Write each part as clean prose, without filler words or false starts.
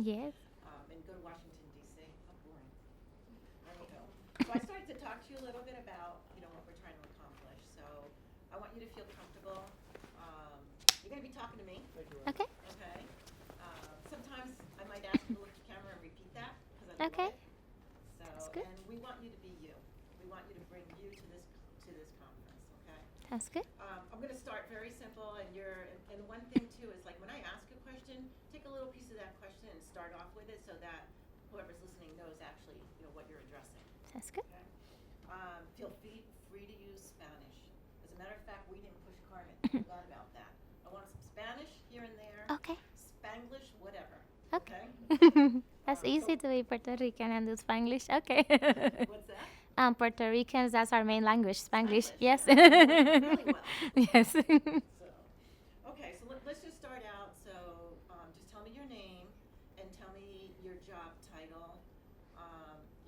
Yes. And go to Washington, D.C. How boring. There we go. So I started to talk to you a little bit about, what we're trying to accomplish. So I want you to feel comfortable. Um, you're going to be talking to me. Thank you, Ron. Okay. Okay. Sometimes I might ask you to look at the camera and repeat that because I love Okay. it. So, That's good. and we want you to be you. We want you to bring you to this conference. Okay. That's good. I'm going to start very simple, and one thing too is like when I ask a question, take a little piece of that question and start off with it so that whoever's listening knows actually what you're addressing. That's good. Okay. Feel free to use Spanish. As a matter of fact, we didn't push Carmen. I forgot about that. I want some Spanish here and there. Okay. Spanglish, whatever. Okay. Okay. That's So- easy to be Puerto Rican and do Spanglish. Okay. What's that? Puerto Ricans, that's our main language, Spanglish. Spanglish, Yes. yeah. Really well. Yes. So, okay, so let's just start out. So, just tell me your name and tell me your job title.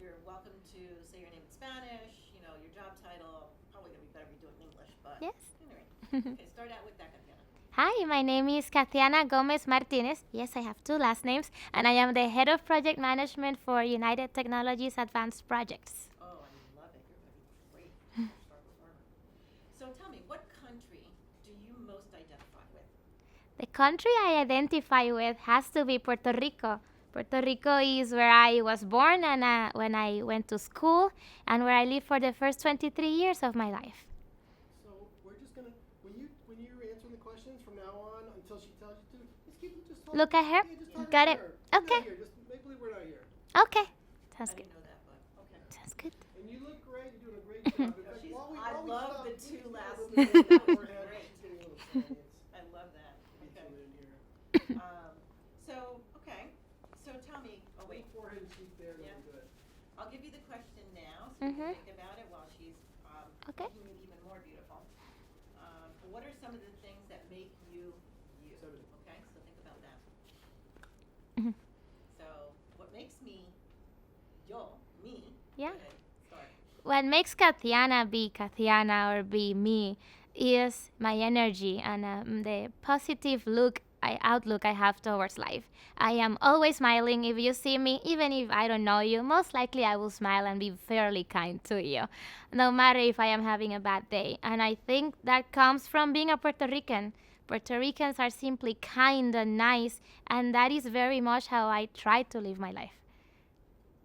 You're welcome to say your name in Spanish. Your job title. Probably gonna be better if we do it in English, but Yes. anyway. Okay, start out with that, Katiana. Hi, my name is KathyanaGomez Martinez. Yes, I have two last names, and I am the head of project management for United Technologies Advanced Projects. Oh, I love it. You're gonna be great. Star performer. So tell me, what country do you most identify with? The country I identify with has to be Puerto Rico. Puerto Rico is where I was born and when I went to school, and where I lived for the first 23 years of my life. So we're just gonna when you're answering the questions from now on until she tells you to, just talk. Look at her? Yeah, just talk Got at it. her. We're not Okay. here. Just make believe we're not here. Okay. Sounds I good. didn't know that, but okay. Sounds good. And you look great. You're doing a great job. In fact, She's- while we love stop, the we two just last get a little bit names. of forehead. Great. She's getting a little science. I love that. Get Okay. you in here. Okay. So tell me. Oh wait. Forehead and cheek there. Yeah. That'll be good. I'll give you the question now, so you Mhm. can think about it while she's Okay. making it even more beautiful. What are some of the things that make you you? Seven. Okay, so think about that. Mhm. So what makes me me? Yeah. Go ahead, start. What makes Kathyana be Kathyana or be me is my energy and the positive outlook I have towards life. I am always smiling. If you see me, even if I don't know you, most likely I will smile and be fairly kind to you, no matter if I am having a bad day. And I think that comes from being a Puerto Rican. Puerto Ricans are simply kind and nice, and that is very much how I try to live my life.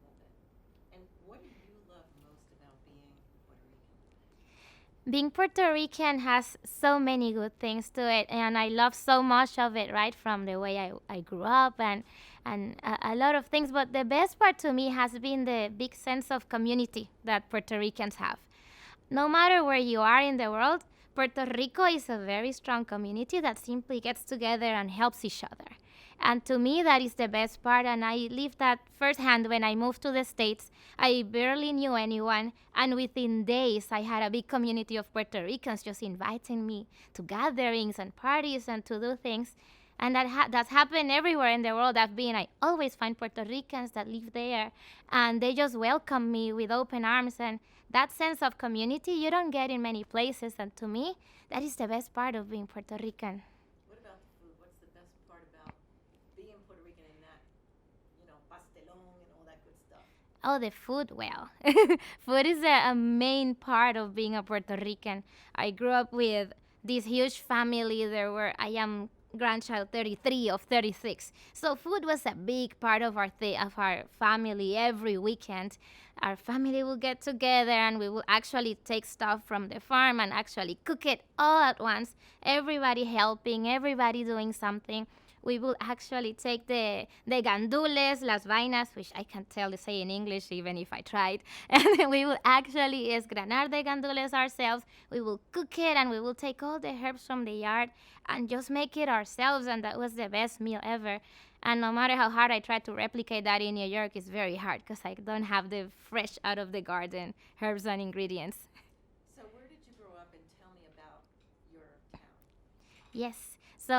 Love it. And what do you love most about being Puerto Rican? Being Puerto Rican has so many good things to it, and I love so much of it, right from the way I grew up and a lot of things. But the best part to me has been the big sense of community that Puerto Ricans have. No matter where you are in the world, Puerto Rico is a very strong community that simply gets together and helps each other. And to me, that is the best part, and I lived that firsthand when I moved to the States. I barely knew anyone, and within days, I had a big community of Puerto Ricans just inviting me to gatherings and parties and to do things. And that's happened everywhere in the world I've been. I always find Puerto Ricans that live there, and they just welcome me with open arms. And that sense of community you don't get in many places, and to me, that is the best part of being Puerto Rican. What about the food? What's the best part about being Puerto Rican in that, pastelón and all that good stuff? Oh, the food. Well, food is a main part of being a Puerto Rican. I grew up with this huge family. I am grandchild 33 of 36. So food was a big part of our family. Every weekend, our family will get together and we will actually take stuff from the farm and actually cook it all at once. Everybody helping, everybody doing something. We will actually take the gandules, las vainas, which I can't tell to say in English even if I tried. And then we will actually esgranar the gandules ourselves. We will cook it and we will take all the herbs from the yard and just make it ourselves. And that was the best meal ever. And no matter how hard I try to replicate that in New York, it's very hard because I don't have the fresh out of the garden herbs and ingredients. So where did you grow up, and tell me about your town? Yes. So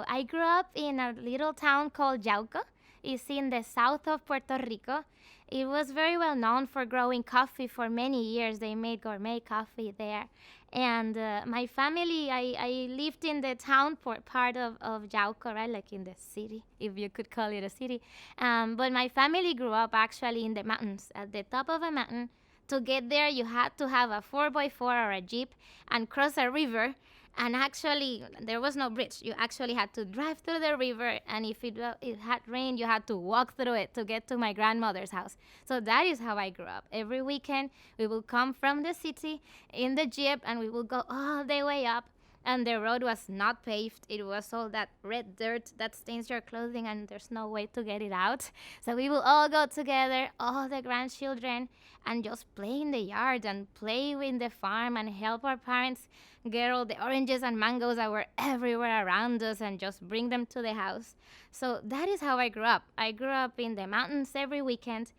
I grew up in a little town called Yauco. is in the south of Puerto Rico. It was very well known for growing coffee for many years. They made gourmet coffee there. And my family, I lived in the town part of Jauco, right? Like in the city, if you could call it a city. But my family grew up actually in the mountains, at the top of a mountain. To get there, you had to have a 4x4 or a jeep and cross a river. And actually, there was no bridge. You actually had to drive through the river, and if it had rained, you had to walk through it to get to my grandmother's house. So that is how I grew up. Every weekend, we will come from the city in the jeep, and we will go all the way up. And the road was not paved. It was all that red dirt that stains your clothing, and there's no way to get it out. So we will all go together, all the grandchildren, and just play in the yard and play in the farm and help our parents get all the oranges and mangoes that were everywhere around us and just bring them to the house. So that is how I grew up. I grew up in the mountains every weekend,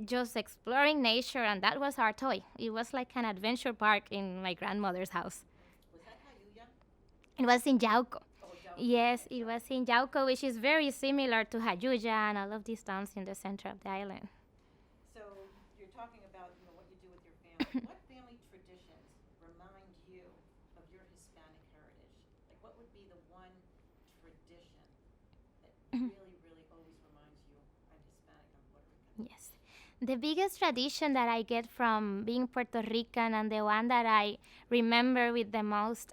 just exploring nature, and that was our toy. It was like an adventure park in my grandmother's house. Was that Hayuya? It was in Jauco. Oh, Jauco. Yes, it was in Jauco, which is very similar to Jayuya and all of these towns in the center of the island. So you're talking about what you do with your family. What family traditions remind you of your Hispanic heritage? Like what would be the one tradition that really, really always reminds you I'm Hispanic, I'm Puerto Rican? Yes. The biggest tradition that I get from being Puerto Rican, and the one that I remember with the most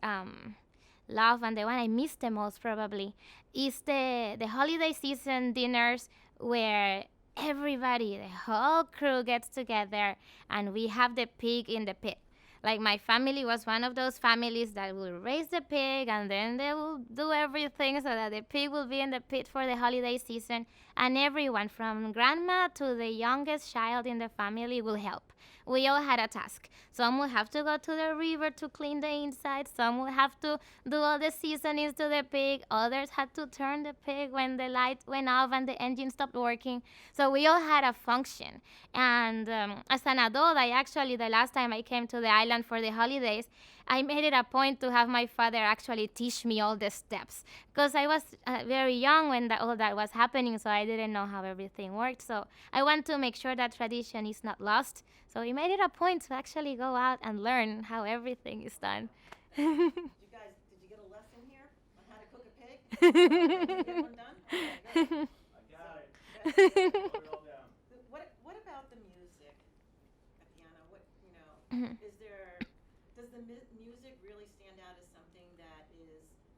love, and the one I miss the most probably, is the holiday season dinners where everybody, the whole crew gets together and we have the pig in the pit. Like my family was one of those families that will raise the pig and then they will do everything so that the pig will be in the pit for the holiday season. And everyone from grandma to the youngest child in the family will help. We all had a task. Some will have to go to the river to clean the inside. Some will have to do all the seasonings to the pig. Others had to turn the pig when the light went off and the engine stopped working. So we all had a function. And as an adult, the last time I came to the island for the holidays, I made it a point to have my father actually teach me all the steps. Because I was very young when all that was happening, so I didn't know how everything worked. So I want to make sure that tradition is not lost. So we made it a point to actually go out and learn how everything is done. Did you get a lesson here on how to cook a pig? Did you get one done? Okay, good. I got it. Put it all down. What about the music, Kathyana? Does the music really stand out as something that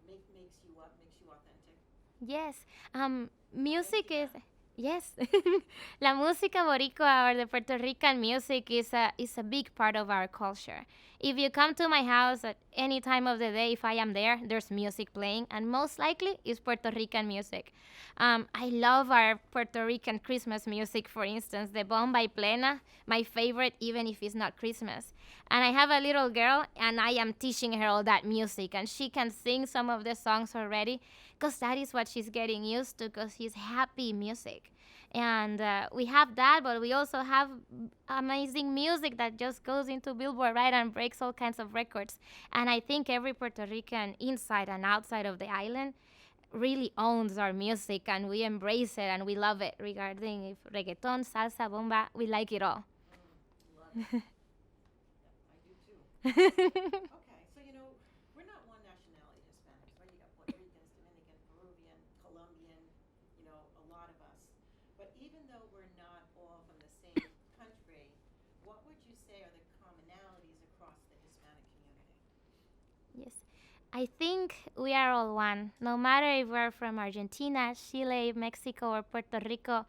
makes you up, makes you authentic? Yes. Music is. Yes. La música boricua, or the Puerto Rican music, is a big part of our culture. If you come to my house at any time of the day, if I am there, there's music playing, and most likely it's Puerto Rican music. I love our Puerto Rican Christmas music, for instance, the Bomba y Plena, my favorite, even if it's not Christmas. And I have a little girl, and I am teaching her all that music, and she can sing some of the songs already, because that is what she's getting used to, because it's happy music. And we have that, but we also have amazing music that just goes into Billboard, right, and breaks all kinds of records. And I think every Puerto Rican inside and outside of the island really owns our music, and we embrace it and we love it. Regarding if reggaeton, salsa, bomba, we like it all. Love it. Yep, I do too. Okay, so we're not one nationality Hispanics, right? You got Puerto Ricans, Dominican, Peruvian, Colombian, a lot of us. But even though we're not all from the same country, what would you say are the commonalities across the Hispanic community? Yes. I think we are all one. No matter if we're from Argentina, Chile, Mexico, or Puerto Rico,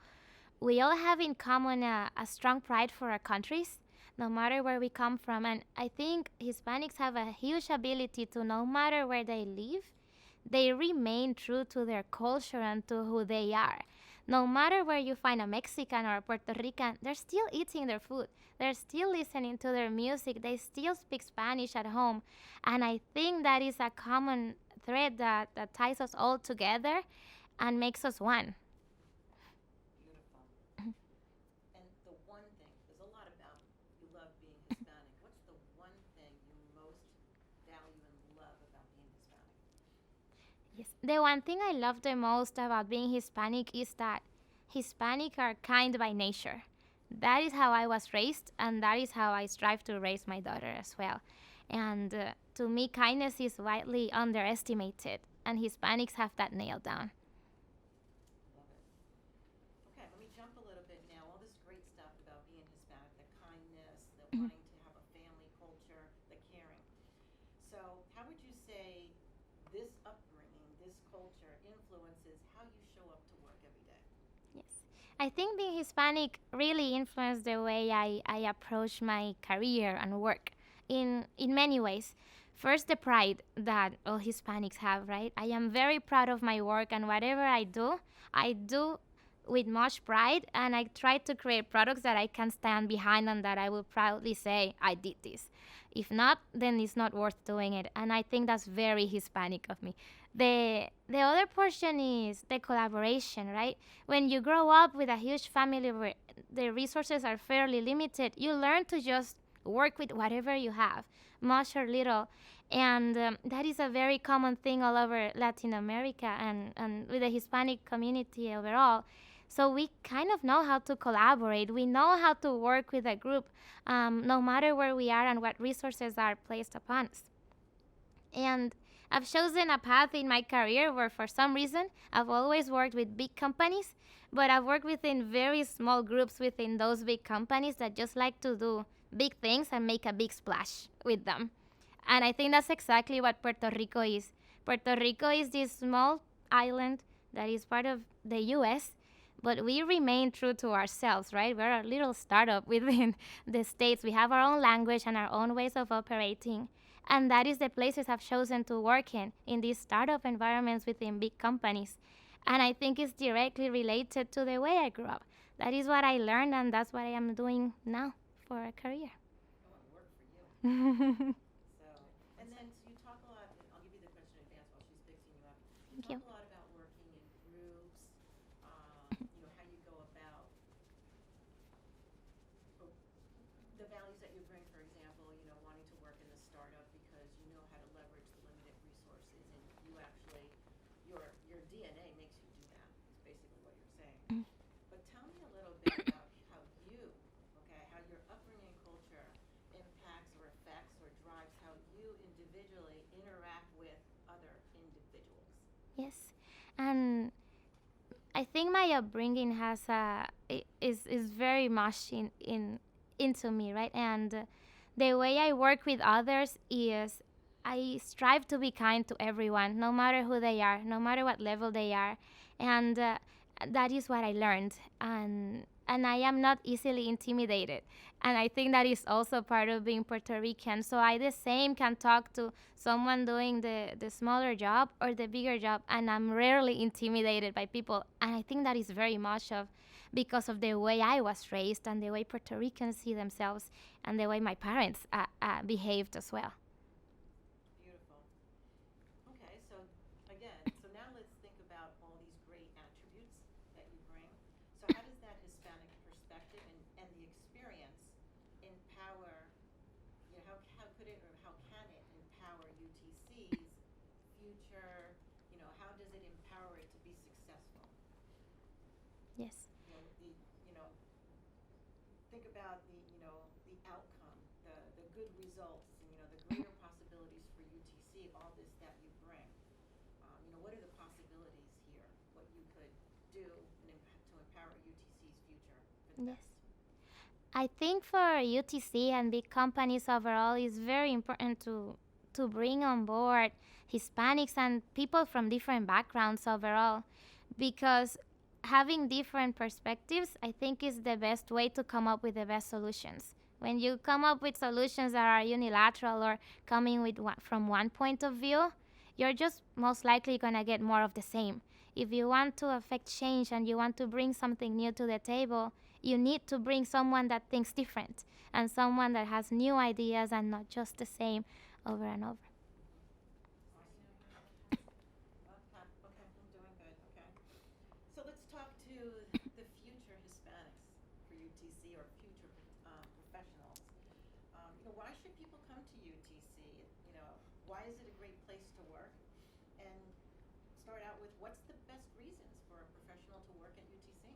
we all have in common a strong pride for our countries, no matter where we come from. And I think Hispanics have a huge ability to, no matter where they live, they remain true to their culture and to who they are. No matter where you find a Mexican or a Puerto Rican, they're still eating their food. They're still listening to their music. They still speak Spanish at home. And I think that is a common thread that ties us all together and makes us one. Beautiful. And the one thing, there's a lot about you love being Hispanic. What's the one thing you most value and love about being Hispanic? Yes. The one thing I love the most about being Hispanic is that Hispanic are kind by nature. That is how I was raised, and that is how I strive to raise my daughter as well. And to me, kindness is widely underestimated, and Hispanics have that nailed down. Love it. Okay, let me jump a little bit now. All this great stuff about being Hispanic, the kindness, the Mhm. wanting to have a family culture, the caring. So, how would you say this upbringing, this culture influences how you show up to work every day? Yes. I think being Hispanic really influenced the way I approach my career and work in many ways. First, the pride that all Hispanics have, right? I am very proud of my work, and whatever I do with much pride, and I try to create products that I can stand behind and that I will proudly say, I did this. If not, then it's not worth doing it. And I think that's very Hispanic of me. The other portion is the collaboration, right? When you grow up with a huge family where the resources are fairly limited, you learn to just work with whatever you have, much or little. And that is a very common thing all over Latin America and with the Hispanic community overall. So we kind of know how to collaborate. We know how to work with a group, no matter where we are and what resources are placed upon us. And I've chosen a path in my career where, for some reason, I've always worked with big companies, but I've worked within very small groups within those big companies that just like to do big things and make a big splash with them. And I think that's exactly what Puerto Rico is. Puerto Rico is this small island that is part of the US, but we remain true to ourselves, right? We're a little startup within the States. We have our own language and our own ways of operating. And that is the places I've chosen to work in these startup environments within big companies. And I think it's directly related to the way I grew up. That is what I learned, and that's what I am doing now for a career. I want to work for you. So, and then so you talk a lot, and I'll give you the question in advance while she's fixing you up. You Thank talk you. a lot about working in groups, how you go about oh, the values that you bring, for example, wanting to work in the startup because you know how to leverage the limited resources and you actually, your DNA makes you do that, is basically what you're saying. Mm. But tell me a little bit about how your upbringing culture impacts or affects or drives how you individually interact with other individuals. Yes. And I think my upbringing is very much into me, right? And the way I work with others is I strive to be kind to everyone, no matter who they are, no matter what level they are, and that is what I learned. And I am not easily intimidated, and I think that is also part of being Puerto Rican. So I the same can talk to someone doing the smaller job or the bigger job, and I'm rarely intimidated by people. And I think that is very much of because of the way I was raised and the way Puerto Ricans see themselves and the way my parents behaved as well. Beautiful. Okay, so again, so now let's think about all these great attributes that you bring. So how does that Hispanic perspective and the experience empower, how could it or how can it empower UTC's future, how does it empower it to be successful? Yes. Think about the outcome, the good results, and, the greater possibilities for UTC, all this that you bring. What are the possibilities here? What you could do to empower UTC's future for the Yes. best? I think for UTC and big companies overall, it's very important to bring on board Hispanics and people from different backgrounds overall, because having different perspectives, I think, is the best way to come up with the best solutions. When you come up with solutions that are unilateral or coming with from one point of view, you're just most likely going to get more of the same. If you want to affect change and you want to bring something new to the table, you need to bring someone that thinks different and someone that has new ideas and not just the same over and over. Okay, I'm doing good. Okay. So let's talk to the future Hispanics for UTC or future professionals. Why should people come to UTC? Why is it a great place to work? And start out with what's the best reasons for a professional to work at UTC?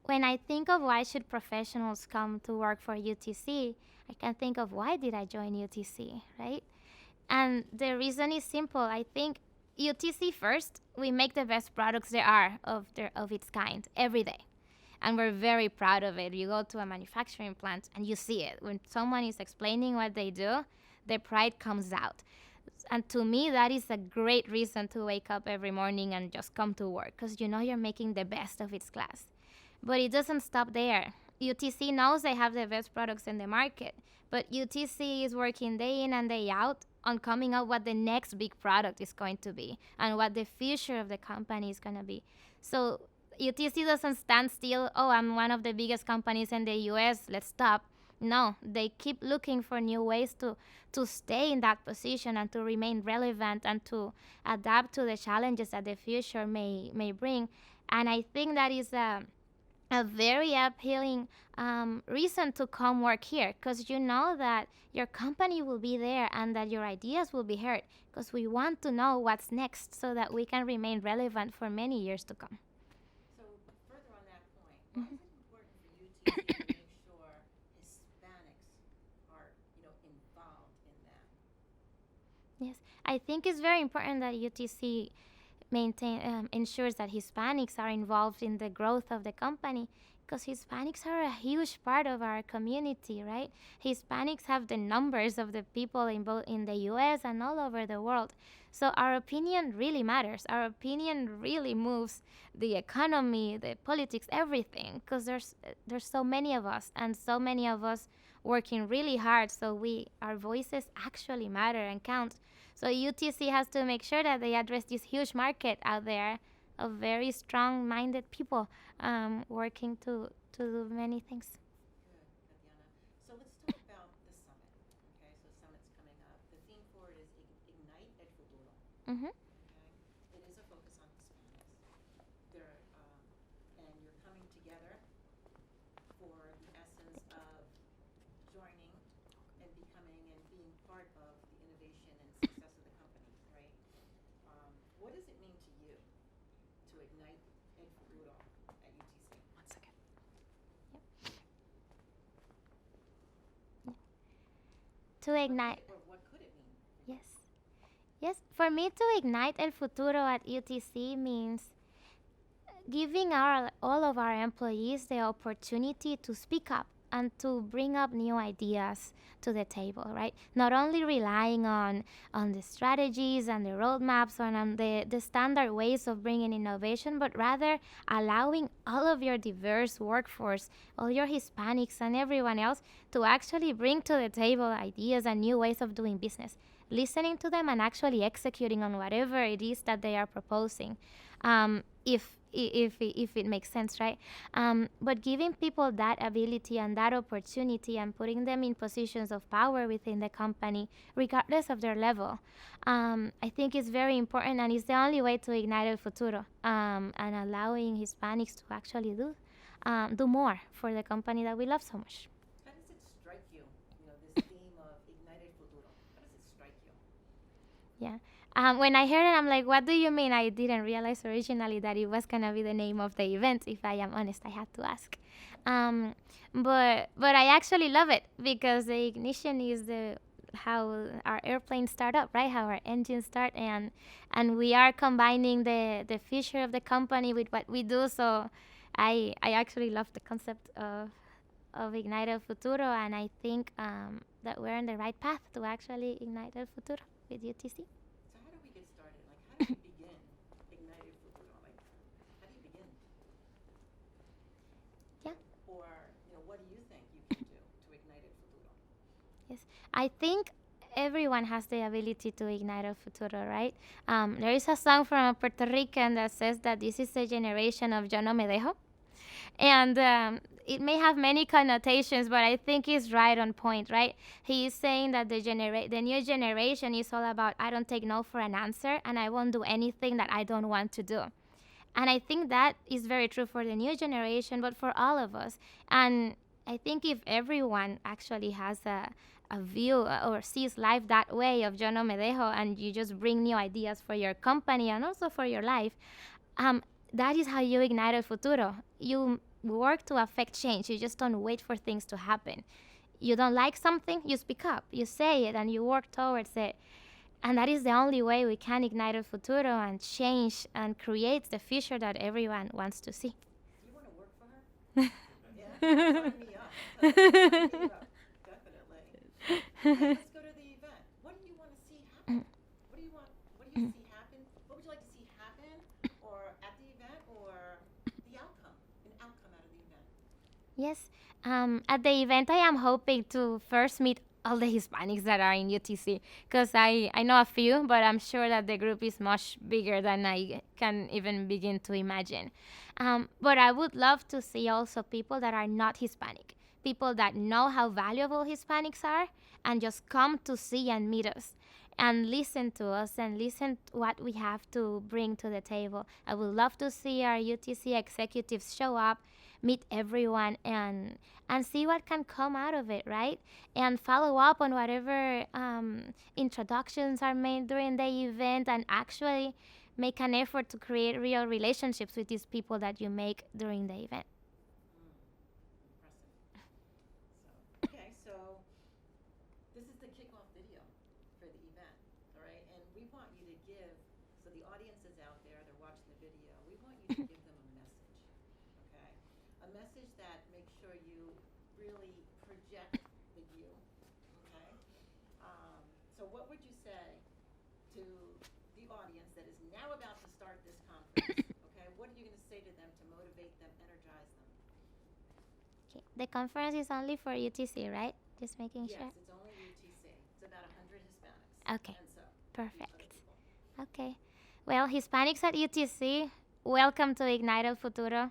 When I think of why should professionals come to work for UTC, I can think of why did I join UTC, right? And the reason is simple. I think UTC first, we make the best products there are of its kind every day. And we're very proud of it. You go to a manufacturing plant and you see it. When someone is explaining what they do, their pride comes out. And to me, that is a great reason to wake up every morning and just come to work because you know you're making the best of its class. But it doesn't stop there. UTC knows they have the best products in the market, but UTC is working day in and day out on coming up what the next big product is going to be and what the future of the company is going to be. So UTC doesn't stand still. Oh, I'm one of the biggest companies in the US. Let's stop. No, they keep looking for new ways to stay in that position and to remain relevant and to adapt to the challenges that the future may bring. And I think that is a very appealing reason to come work here because you know that your company will be there and that your ideas will be heard because we want to know what's next so that we can remain relevant for many years to come. So further on that point, why is it important for you to make sure Hispanics are, involved in that? Yes, I think it's very important that UTC ensures that Hispanics are involved in the growth of the company because Hispanics are a huge part of our community, right? Hispanics have the numbers of the people in both in the US and all over the world. So our opinion really matters. Our opinion really moves the economy, the politics, everything because there's so many of us and so many of us working really hard so our voices actually matter and count. So UTC has to make sure that they address this huge market out there of very strong-minded people working to do many things. Good, Katiana. So let's talk about the summit. Okay, so summit's coming up. The theme for it is Ignite El Futuro. Mm-hmm. Okay, it is a focus on Hispanics. There, and you're coming together for the essence of joining and becoming and being part of the innovation and success of the company, right? What does it mean to you to ignite El Futuro at UTC? One second. To ignite. Or what could it mean? Yes. Yes, for me to ignite El Futuro at UTC means giving all of our employees the opportunity to speak up and to bring up new ideas to the table, right? Not only relying on the strategies and the roadmaps and on the standard ways of bringing innovation, but rather allowing all of your diverse workforce, all your Hispanics and everyone else to actually bring to the table ideas and new ways of doing business, listening to them and actually executing on whatever it is that they are proposing. If it makes sense, right? But giving people that ability and that opportunity and putting them in positions of power within the company, regardless of their level, I think is very important and it's the only way to ignite El Futuro and allowing Hispanics to actually do more for the company that we love so much. How does it strike you, this theme of Ignite El Futuro? How does it strike you? Yeah. When I heard it, I'm like, what do you mean? I didn't realize originally that it was going to be the name of the event. If I am honest, I had to ask. But I actually love it because the ignition is how our airplanes start up, right? How our engines start. And we are combining the future of the company with what we do. So I actually love the concept of Ignite El Futuro. And I think that we're on the right path to actually ignite El Futuro with UTC. So how do we get started? Like, how do we begin Ignite El Futuro? Like, how do you begin? Yeah. Or, what do you think you can do to ignite El Futuro? Yes, I think everyone has the ability to ignite El Futuro, right? There is a song from a Puerto Rican that says that this is the generation of Yo no me dejo. And it may have many connotations, but I think it's right on point, right? He is saying that the new generation is all about I don't take no for an answer and I won't do anything that I don't want to do. And I think that is very true for the new generation, but for all of us. And I think if everyone actually has a view or sees life that way of Yo no me dejo and you just bring new ideas for your company and also for your life, that is how you ignite El Futuro. You work to affect change. You just don't wait for things to happen. You don't like something, you speak up, you say it, and you work towards it. And that is the only way we can ignite El Futuro and change and create the future that everyone wants to see. You want to work for her? Yeah, sign me up. Sign me up. Definitely. Okay, let's go to the event. What do you want to see happen? What do you want? What do you see happen? What would you like to see happen, or at the event, or the outcome? An outcome out of the event. Yes. At the event, I am hoping to first meet all the Hispanics that are in UTC because I know a few, but I'm sure that the group is much bigger than I can even begin to imagine. But I would love to see also people that are not Hispanic, people that know how valuable Hispanics are and just come to see and meet us and listen to us and listen to what we have to bring to the table. I would love to see our UTC executives show up, meet everyone, and see what can come out of it, right? And follow up on whatever introductions are made during the event and actually make an effort to create real relationships with these people that you make during the event. Impressive. Okay, so this is the kickoff video for the event, all right? And we want you to give, so the audience is out there, they're watching the video, we want you to give them a message, okay? A message that makes sure you really project the you, okay? So what would you say to the audience that is now about to start this conference, okay? What are you going to say to them to motivate them, energize them? Okay. The conference is only for UTC, right? Just making Yes, sure. it's only UTC. It's about 100 Hispanics. Okay. And so, Perfect. other people. Okay. Well, Hispanics at UTC, welcome to Ignite El Futuro.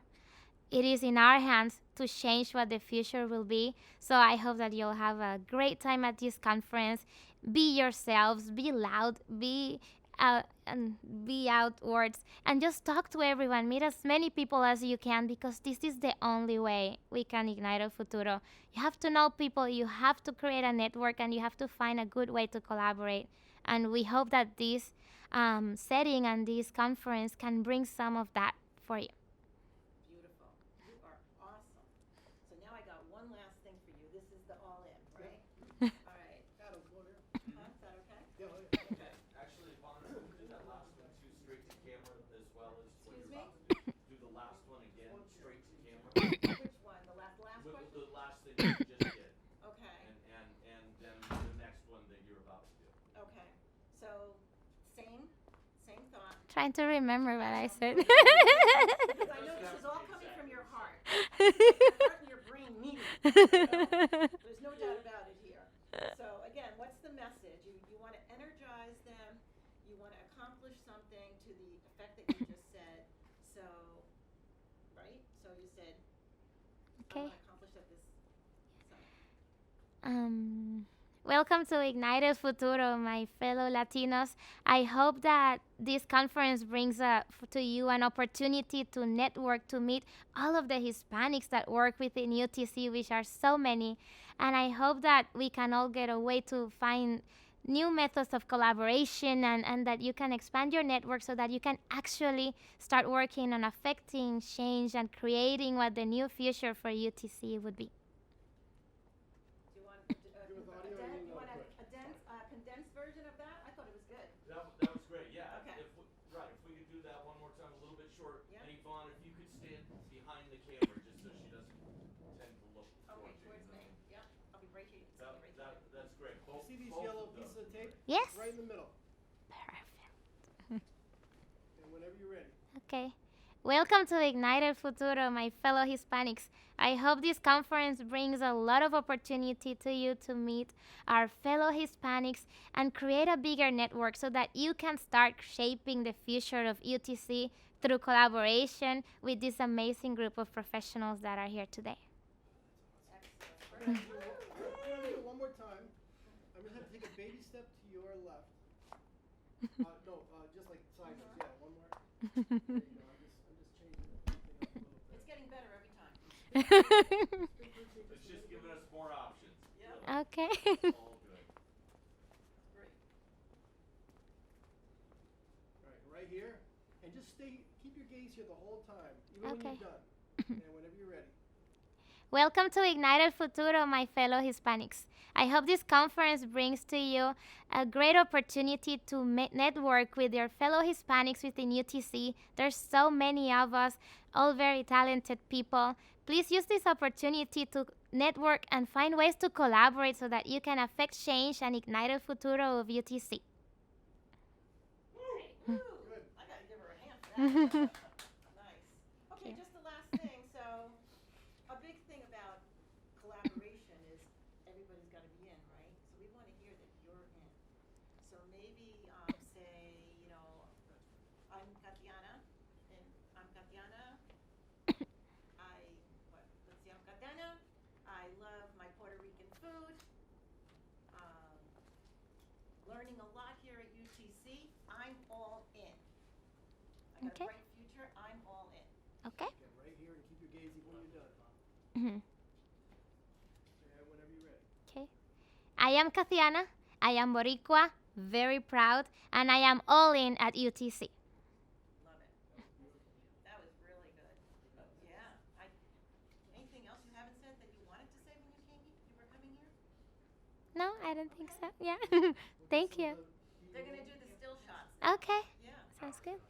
It is in our hands to change what the future will be. So I hope that you'll have a great time at this conference. Be yourselves, be loud, be out and be outwards, and just talk to everyone. Meet as many people as you can because this is the only way we can ignite El Futuro. You have to know people, you have to create a network, and you have to find a good way to collaborate. And we hope that this setting and this conference can bring some of that for you. Beautiful. You are awesome. So now I got one last thing for you. This is the all-in, right? All right. Adam, go there. Huh? Is that okay? Yeah, yeah. Okay. Actually, Vaughn, if you do that last one too, straight to camera, as well as what Excuse you're me? about to do. Do the last one again, straight to camera. Which one? The last With question? the last thing that you just did, Okay. and then the next one that you're about to do. Okay. So, same thought. Trying to remember what I said. Because I know this is all coming from your heart. Your heart and your brain meeting. There's no doubt about it here. So again, what's the message? You want to energize them. You want to accomplish something to the effect that you just said. So, right? So you said, I Okay. want to accomplish at this summit. Welcome to Ignite El Futuro, my fellow Latinos. I hope that this conference brings to you an opportunity to network, to meet all of the Hispanics that work within UTC, which are so many. And I hope that we can all get a way to find new methods of collaboration and that you can expand your network so that you can actually start working on affecting change and creating what the new future for UTC would be. Do you want with audio or you you want want quick? a condensed version of that? I thought it was good. That was great, yeah. Okay. If we could do that one more time, a little bit short. Yeah. And Yvonne, if you could stand behind the camera, just so she doesn't tend to look Okay, towards you. towards me. Yep. I'll be right here. You can see me right there. That's great. You see these Both yellow of them. pieces of tape? Yes? Right in the middle. Perfect. And whenever you're ready. Okay. Welcome to Ignite El Futuro, my fellow Hispanics. I hope this conference brings a lot of opportunity to you to meet our fellow Hispanics and create a bigger network so that you can start shaping the future of UTC through collaboration with this amazing group of professionals that are here today. Excellent. We're gonna do it one more time. I'm gonna have to take a baby step to your left. Just like sideways. Yeah, one more. There you go. I'm just changing it up a little bit. It's getting better every time. It's just giving us more options. Yep. Okay. All good. Great. All right, right here, and just keep your gaze here the whole time, even when Okay. you're done. And whenever you're ready. Welcome to Ignite El Futuro, my fellow Hispanics. I hope this conference brings to you a great opportunity to network with your fellow Hispanics within UTC. There's so many of us, all very talented people. Please use this opportunity to network and find ways to collaborate so that you can affect change and ignite el futuro of UTC. Woo! I gotta give her a hand for that. Nice. Okay, just the last thing. So, a big thing about collaboration is everybody's got to be in, right? So we want to hear that you're in. So maybe say, I'm Kathyana, and I'm Kathyana. Let's see, I'm Kathyana. I love my Puerto Rican food. Learning a lot here at UTC. I'm all in. I got Okay. a bright future. I'm all in. Okay? Get right here and keep your gaze even when you're done. Mhm. And whenever you're ready. Okay. I am Kathyana. I am Boricua, very proud, and I am all in at UTC. Love it. That was really good. Yeah. Anything else you haven't said that you wanted to say when you were coming here? No, I don't think so. Yeah. Thank you. They're gonna do the still shots. now. Okay. Yeah. Sounds good.